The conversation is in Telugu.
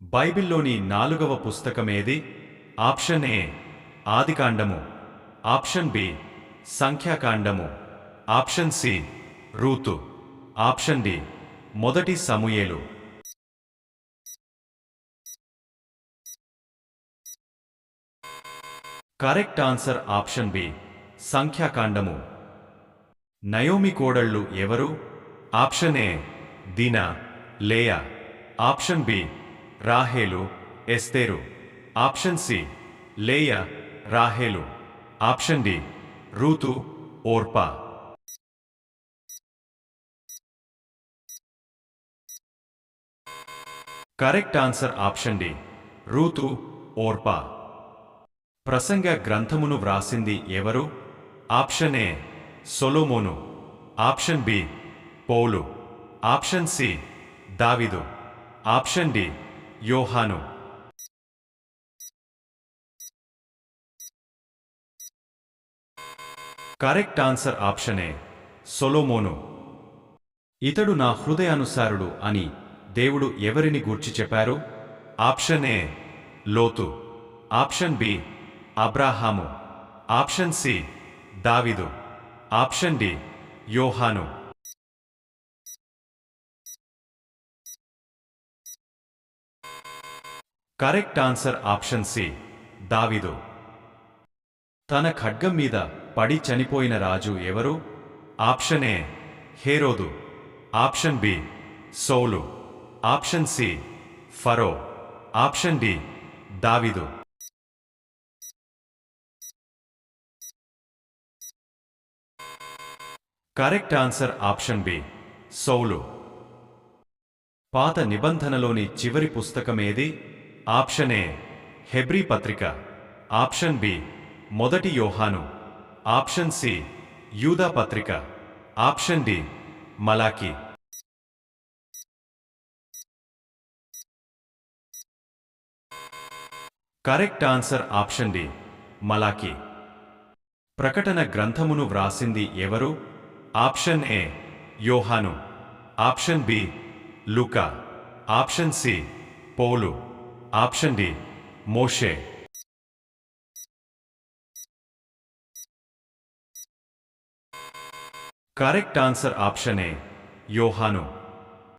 బైబిల్లోని 4వ పుస్తకమేది? ఆప్షన్ ఏ ఆదికాండము, ఆప్షన్ బి సంఖ్యాకాండము, ఆప్షన్ సి రూతు, ఆప్షన్ డి మొదటి సమూయేలు. కరెక్ట్ ఆన్సర్ ఆప్షన్ బి సంఖ్యాకాండము. నయోమి కోడళ్ళు ఎవరు? ఆప్షన్ ఏ దీనా, లేయా, ఆప్షన్ బి రాహేలు, ఎస్తేరు, ఆప్షన్ సి లేయా, రాహేలు, ఆప్షన్ డి రూతు, ఓర్పా. కరెక్ట్ ఆన్సర్ ఆప్షన్ డి రూతు, ఓర్పా. ప్రసంగ గ్రంథమును వ్రాసింది ఎవరు? ఆప్షన్ ఏ సొలొమోను, ఆప్షన్ బి పౌలు, ఆప్షన్ సి దావీదు, ఆప్షన్ డి యోహాను. కరెక్ట్ ఆన్సర్ ఆప్షన్ ఏ సొలొమోను. ఇతడు నా హృదయానుసారుడు అని దేవుడు ఎవరిని గూర్చి చెప్పారు? Option A Lot, option B Abraham, option C దావీదు, ఆప్షన్ డి యోహాను. కరెక్ట్ ఆన్సర్ ఆప్షన్ సి దావీదు. తన ఖడ్గం మీద పడి చనిపోయిన రాజు ఎవరు? Option A Herod, option B Saul, option C Pharaoh, option D దావీదు. Correct answer option B Saul. పాత నిబంధనలోని చివరి పుస్తకమేది? ఆప్షన్ ఏ హెబ్రీ పత్రిక, ఆప్షన్ బి మొదటి యోహాను, ఆప్షన్ సి యూదా పత్రిక, ఆప్షన్ డి మలాకి. కరెక్ట్ ఆన్సర్ ఆప్షన్ డి మలాకి. ప్రకటన గ్రంథమును వ్రాసింది ఎవరు? ఆప్షన్ ఏ యోహాను, ఆప్షన్ బి లూకా, option C Paul, option D మోషే. కరెక్ట్ ఆన్సర్ ఆప్షన్ ఏ యోహాను.